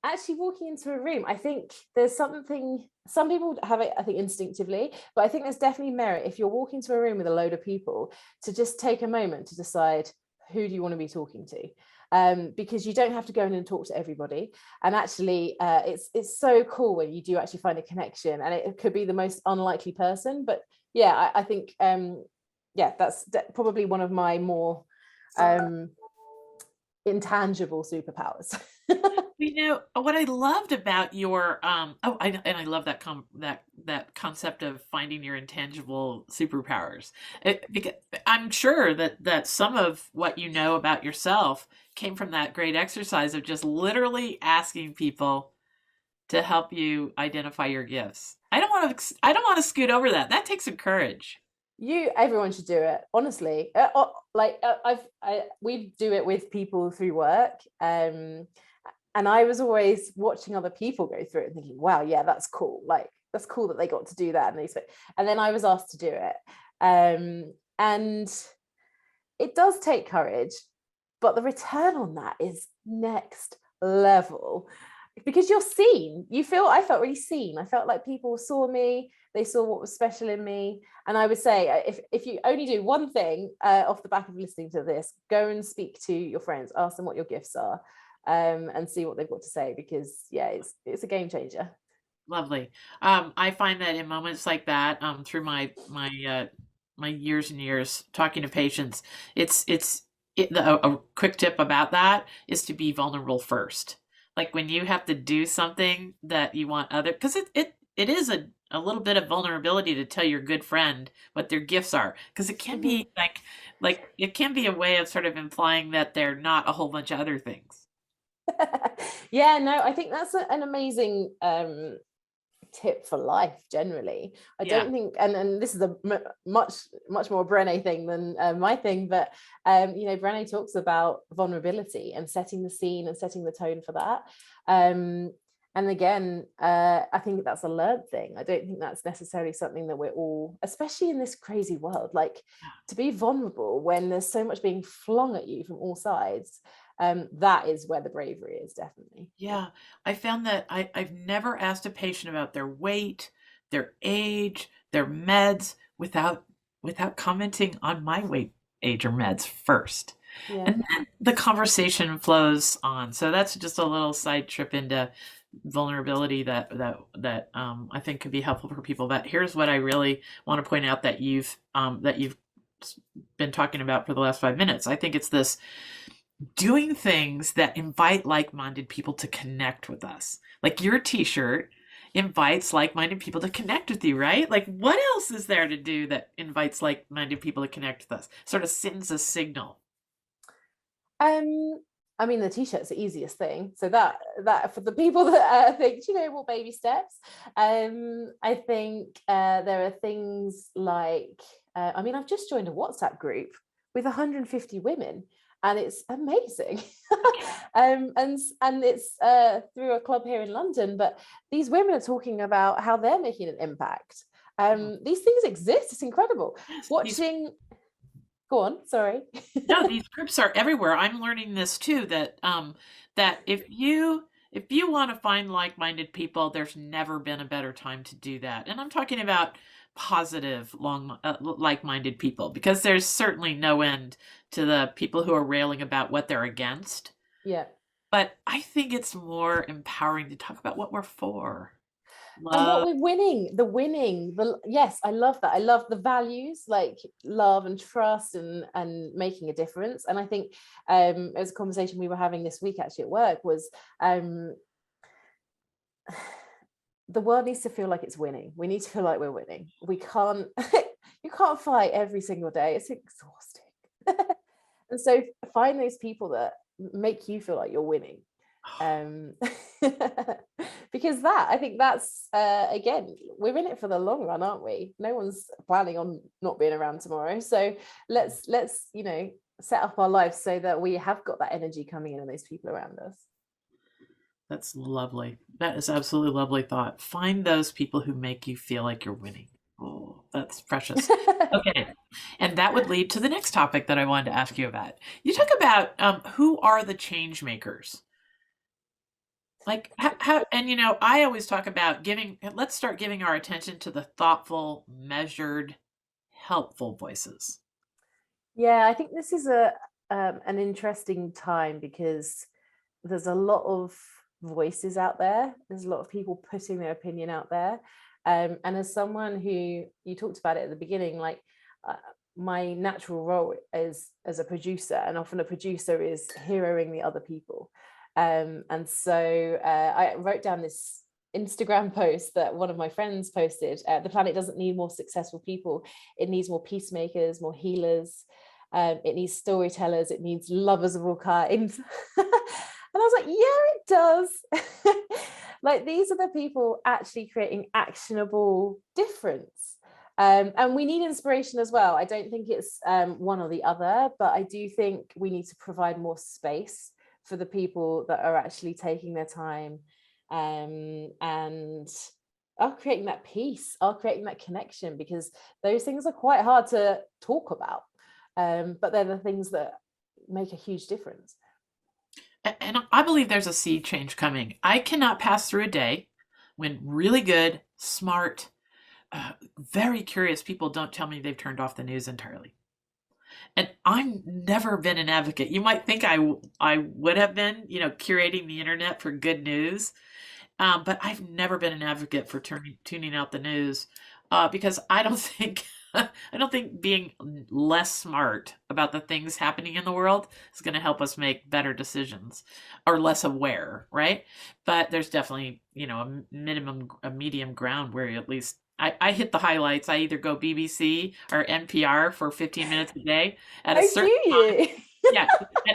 actually walking into a room, I think there's something, some people have it, I think, instinctively, but I think there's definitely merit if you're walking to a room with a load of people to just take a moment to decide, who do you want to be talking to? Because you don't have to go in and talk to everybody. And actually, it's so cool when you do actually find a connection, and it could be the most unlikely person. But yeah, I think yeah, that's probably one of my more intangible superpowers. You know what I loved about your and I love that concept of finding your intangible superpowers. Because I'm sure that some of what you know about yourself came from that great exercise of just literally asking people to help you identify your gifts. I don't want to scoot over that. That takes some courage. Everyone should do it, honestly. We do it with people through work, and I was always watching other people go through it and thinking, wow, yeah, that's cool, like that's cool that they got to do that, and then I was asked to do it, and it does take courage, but the return on that is next level, because you're seen. I felt really seen. I felt like people saw me, they saw what was special in me. And I would say, if you only do one thing off the back of listening to this, go and speak to your friends, ask them what your gifts are, and see what they've got to say, because yeah, it's a game changer. Lovely. I find that in moments like that, through my years and years talking to patients, a quick tip about that is to be vulnerable first. Like when you have to do something that you want other, because it is a little bit of vulnerability to tell your good friend what their gifts are, because it can Mhm. be like it can be a way of sort of implying that they're not a whole bunch of other things. Yeah, no, I think that's an amazing tip for life generally. I Yeah. don't think, and this is a much more Brené thing than my thing, but you know, Brené talks about vulnerability and setting the scene and setting the tone for that. And again, I think that's a learned thing. I don't think that's necessarily something that we're all, especially in this crazy world, like to be vulnerable when there's so much being flung at you from all sides. That is where the bravery is, definitely. Yeah, I found that I've never asked a patient about their weight, their age, their meds without commenting on my weight, age, or meds first. Yeah. And then the conversation flows on. So that's just a little side trip into vulnerability that I think could be helpful for people. But here's what I really want to point out that you've been talking about for the last 5 minutes. I think it's this doing things that invite like-minded people to connect with us. Like your t-shirt invites like-minded people to connect with you, right? Like what else is there to do that invites like-minded people to connect with us? Sort of sends a signal. Um, I mean, the t-shirt's the easiest thing. So that for the people that think, you know, what baby steps. I think there are things like, I mean, I've just joined a WhatsApp group with 150 women, and it's amazing. And it's through a club here in London, but these women are talking about how they're making an impact. These things exist. It's incredible. Yes, Watching. Go on. Sorry. no, these groups are everywhere. I'm learning this too, that if you want to find like-minded people, there's never been a better time to do that. And I'm talking about positive, like-minded people, because there's certainly no end to the people who are railing about what they're against. Yeah. But I think it's more empowering to talk about what we're for. And what Love. we're yes, I love that. I love the values like love and trust and making a difference. And I think it was a conversation we were having this week actually at work was the world needs to feel like it's winning. We need to feel like we're winning. We can't you can't fight every single day. It's exhausting. And so find those people that make you feel like you're winning. Because I think that's again, we're in it for the long run, aren't we? No one's planning on not being around tomorrow, so let's set up our lives so that we have got that energy coming in and those people around us. That's lovely. That is absolutely lovely thought. Find those people who make you feel like you're winning. Oh, that's precious. Okay. And that would lead to the next topic that I wanted to ask you about. You talk about who are the change makers? Like how, and I always talk about let's start giving our attention to the thoughtful, measured, helpful voices. Yeah, I think this is an interesting time because there's a lot of voices out there. There's a lot of people putting their opinion out there. And as someone who, you talked about it at the beginning, like my natural role is as a producer, and often a producer is heroing the other people. And so I wrote down this Instagram post that one of my friends posted. The planet doesn't need more successful people. It needs more peacemakers, more healers. It needs storytellers. It needs lovers of all kinds. And I was like, yeah, it does. Like, these are the people actually creating actionable difference. And we need inspiration as well. I don't think it's one or the other, but I do think we need to provide more space for the people that are actually taking their time and are creating that peace, are creating that connection, because those things are quite hard to talk about. But they're the things that make a huge difference. And I believe there's a sea change coming. I cannot pass through a day when really good, smart, very curious people don't tell me they've turned off the news entirely. And I've never been an advocate. You might think I would have been, curating the internet for good news. But I've never been an advocate for tuning out the news because I don't think being less smart about the things happening in the world is going to help us make better decisions, or less aware, right? But there's definitely a medium ground where at least I hit the highlights. I either go BBC or NPR for 15 minutes a day at a certain time. Yeah,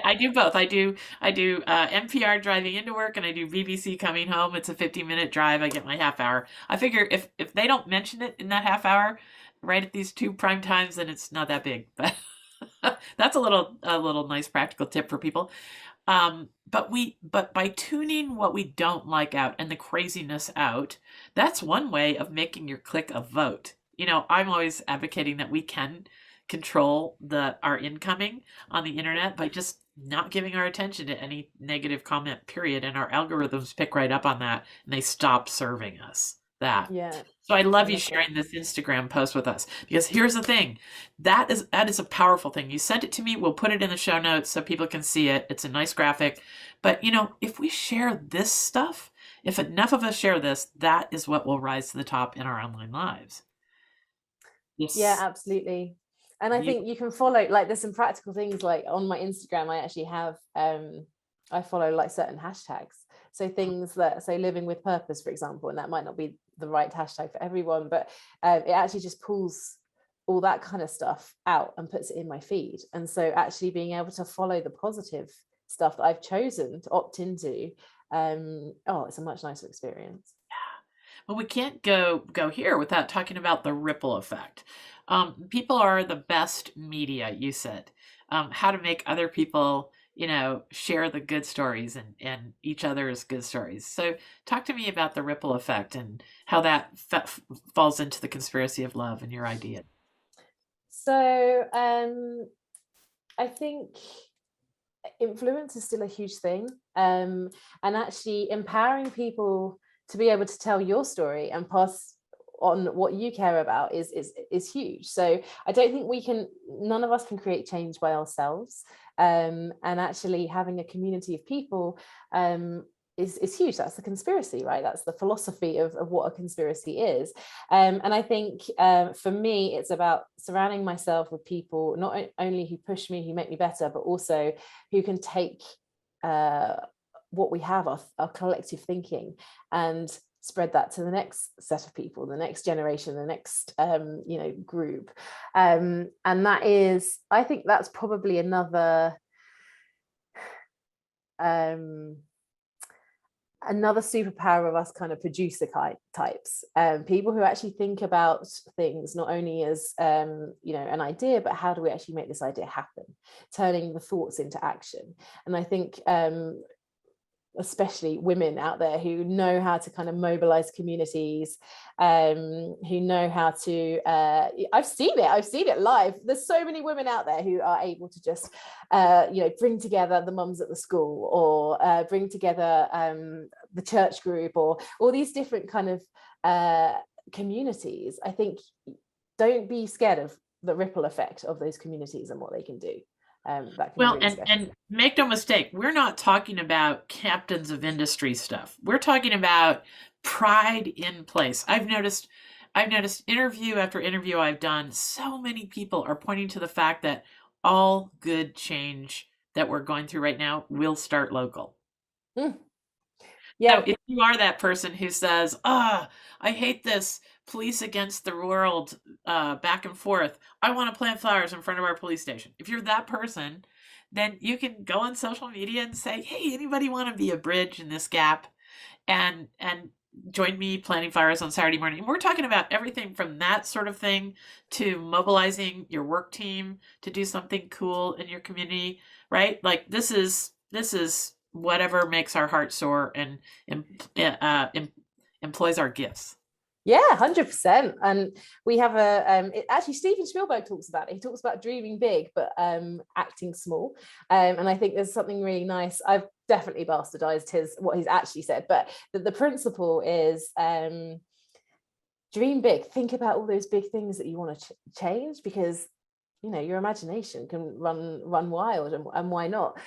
I do both. I do NPR driving into work, and I do BBC coming home. It's a 15-minute drive. I get my half hour. I figure if they don't mention it in that half hour, right at these two prime times, then it's not that big. But that's a little nice practical tip for people. But by tuning what we don't like out and the craziness out, that's one way of making your click a vote. I'm always advocating that we can control our incoming on the internet by just not giving our attention to any negative comment, period. And our algorithms pick right up on that, and they stop serving us that. Yeah. So I love you sharing this Instagram post with us, because here's the thing. That is a powerful thing. You sent it to me. We'll put it in the show notes so people can see it. It's a nice graphic. But, if we share this stuff, if enough of us share this, that is what will rise to the top in our online lives. Yes. Yeah, absolutely. And I think you can follow, like, there's some practical things, like on my Instagram, I actually have, I follow like certain hashtags. So things so living with purpose, for example, and that might not be the right hashtag for everyone, but it actually just pulls all that kind of stuff out and puts it in my feed. And so actually being able to follow the positive stuff that I've chosen to opt into, it's a much nicer experience. Well, we can't go here without talking about the ripple effect. People are the best media, you said. How to make other people, share the good stories and each other's good stories. So talk to me about the ripple effect and how that falls into the conspiracy of love and your idea. So I think influence is still a huge thing, and actually empowering people to be able to tell your story and pass on what you care about is huge. So I don't think none of us can create change by ourselves. And actually having a community of people is huge. That's the conspiracy, right? That's the philosophy of what a conspiracy is. And I think for me, it's about surrounding myself with people, not only who push me, who make me better, but also who can take what we have, our collective thinking, and spread that to the next set of people, the next generation, the next group. And that is, I think that's probably another superpower of us kind of producer types, people who actually think about things not only as an idea, but how do we actually make this idea happen, turning the thoughts into action. And I think especially women out there who know how to kind of mobilize communities, who know how to I've seen it live. There's so many women out there who are able to just bring together the mums at the school, or bring together the church group, or all these different kind of communities. I think don't be scared of the ripple effect of those communities and what they can do. That can Well, be really special. and make no mistake, we're not talking about captains of industry stuff. We're talking about pride in place. I've noticed interview after interview I've done, so many people are pointing to the fact that all good change that we're going through right now will start local. Yeah. So if you are that person who says, I hate this police against the world back and forth, I want to plant flowers in front of our police station. If you're that person, then you can go on social media and say, hey, anybody want to be a bridge in this gap and join me planting flowers on Saturday morning. And we're talking about everything from that sort of thing to mobilizing your work team to do something cool in your community, right? Like this is whatever makes our heart soar and employs our gifts. Yeah, 100%. And we have actually Steven Spielberg talks about it. He talks about dreaming big, but acting small. And I think there's something really nice. I've definitely bastardized what he's actually said, but the principle is dream big. Think about all those big things that you want to change, because your imagination can run wild, and why not?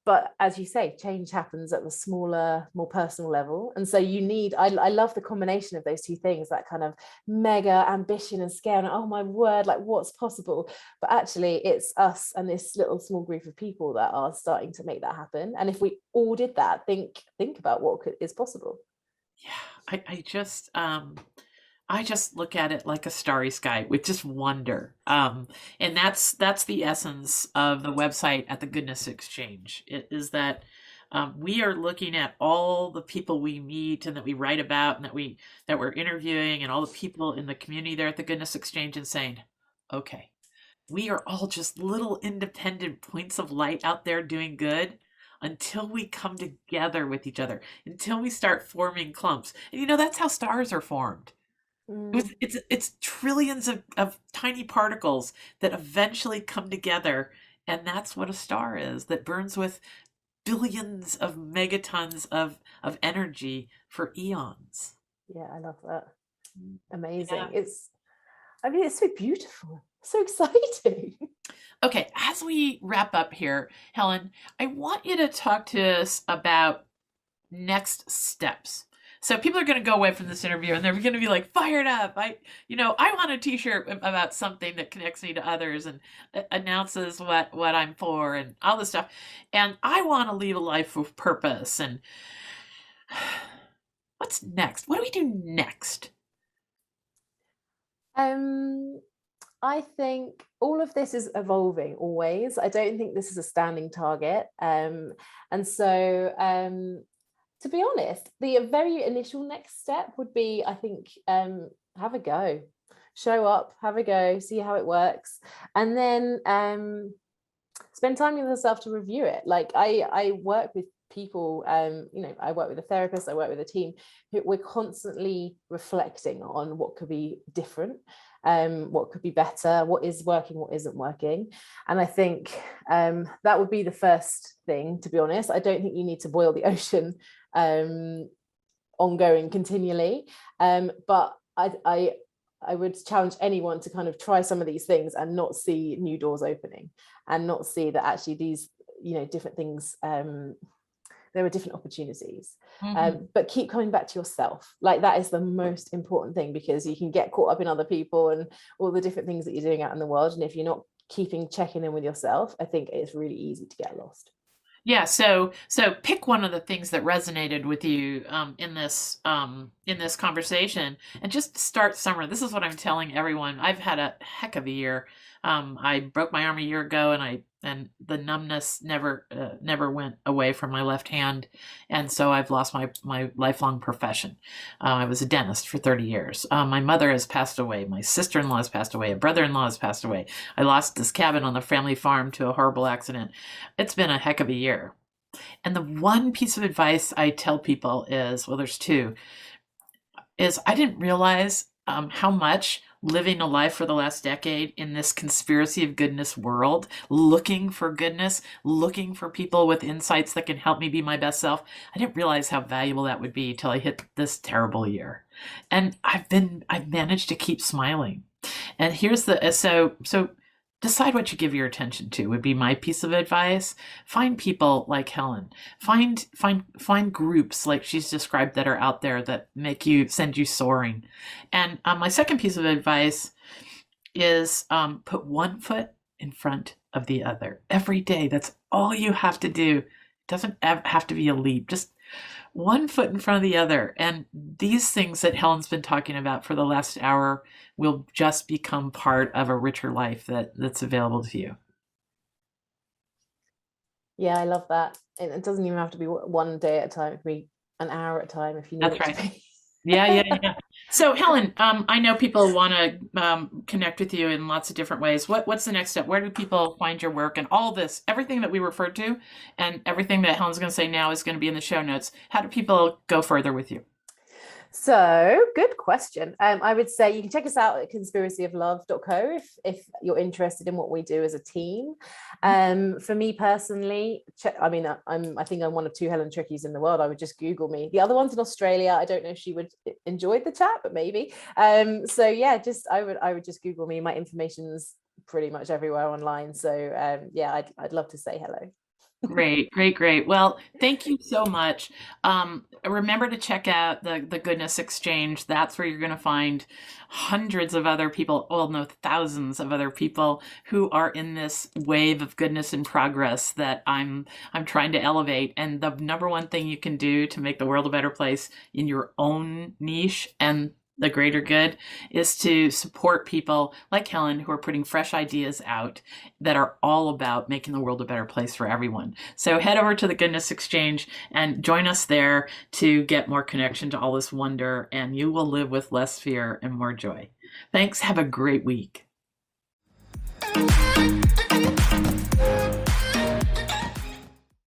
But as you say, change happens at the smaller, more personal level. And so I love the combination of those two things, that kind of mega ambition and scale, and oh my word, like what's possible? But actually it's us and this little small group of people that are starting to make that happen. And if we all did that, think about what is possible. Yeah, I just look at it like a starry sky with just wonder. And that's the essence of the website at the Goodness Exchange. It is that we are looking at all the people we meet and that we write about and that we're interviewing, and all the people in the community there at the Goodness Exchange, and saying, okay, we are all just little independent points of light out there doing good, until we come together with each other, until we start forming clumps. And that's how stars are formed. It's trillions of tiny particles that eventually come together, and that's what a star is, that burns with billions of megatons of energy for eons. Yeah, I love that. Amazing. Yeah. It's so beautiful, so exciting. Okay, as we wrap up here, Helen, I want you to talk to us about next steps. So people are going to go away from this interview and they're going to be like fired up. I want a t-shirt about something that connects me to others and announces what I'm for and all this stuff. And I want to lead a life with purpose. And what's next? What do we do next? I think all of this is evolving always. I don't think this is a standing target. And so to be honest, the very initial next step would be, I think, have a go, show up, have a go, see how it works, and then spend time with yourself to review it. Like I work with people, I work with a therapist, I work with a team who we're constantly reflecting on what could be different, what could be better, what is working, what isn't working. And I think that would be the first thing, to be honest. I don't think you need to boil the ocean ongoing continually, but I would challenge anyone to kind of try some of these things and not see new doors opening, and not see that actually these, different things, there are different opportunities. But keep coming back to yourself. Like, that is the most important thing, because you can get caught up in other people and all the different things that you're doing out in the world. And if you're not checking in with yourself, I think it's really easy to get lost. Yeah, so pick one of the things that resonated with you in this conversation, and just start somewhere. This is what I'm telling everyone. I've had a heck of a year. I broke my arm a year ago, and the numbness never went away from my left hand, and so I've lost my lifelong profession. I was a dentist for 30 years. My mother has passed away. My sister-in-law has passed away. A brother-in-law has passed away. I lost this cabin on the family farm to a horrible accident. It's been a heck of a year. And the one piece of advice I tell people is, well, there's two, is I didn't realize how much living a life for the last decade in this conspiracy of goodness world, looking for goodness, looking for people with insights that can help me be my best self. I didn't realize how valuable that would be till I hit this terrible year. And I've managed to keep smiling. And here's so decide what you give your attention to would be my piece of advice. Find people like Helen. Find groups like she's described that are out there that send you soaring. And my second piece of advice is put one foot in front of the other every day. That's all you have to do. It doesn't have to be a leap. Just one foot in front of the other. And these things that Helen's been talking about for the last hour will just become part of a richer life that's available to you. Yeah, I love that. It doesn't even have to be one day at a time. It can be an hour at a time if you need That's it to right. be. Yeah. So Helen, I know people want to connect with you in lots of different ways. What's the next step? Where do people find your work and all this, everything that we referred to and everything that Helen's going to say now is going to be in the show notes. How do people go further with you? So, good question. I would say you can check us out at conspiracyoflove.co if you're interested in what we do as a team. For me personally, I think I'm one of two Helen Trickies in the world. I would just Google me. The other one's in Australia. I don't know if she would enjoy the chat, but maybe. So yeah, I would just Google me. My information's pretty much everywhere online. So yeah, I'd love to say hello. Great. Well, thank you so much. Remember to check out the Goodness Exchange. That's where you're going to find hundreds of other people, well, no, thousands of other people who are in this wave of goodness and progress that I'm trying to elevate. And the number one thing you can do to make the world a better place in your own niche and the greater good is to support people like Helen who are putting fresh ideas out that are all about making the world a better place for everyone. So head over to the Goodness Exchange and join us there to get more connection to all this wonder, and you will live with less fear and more joy. Thanks. Have a great week.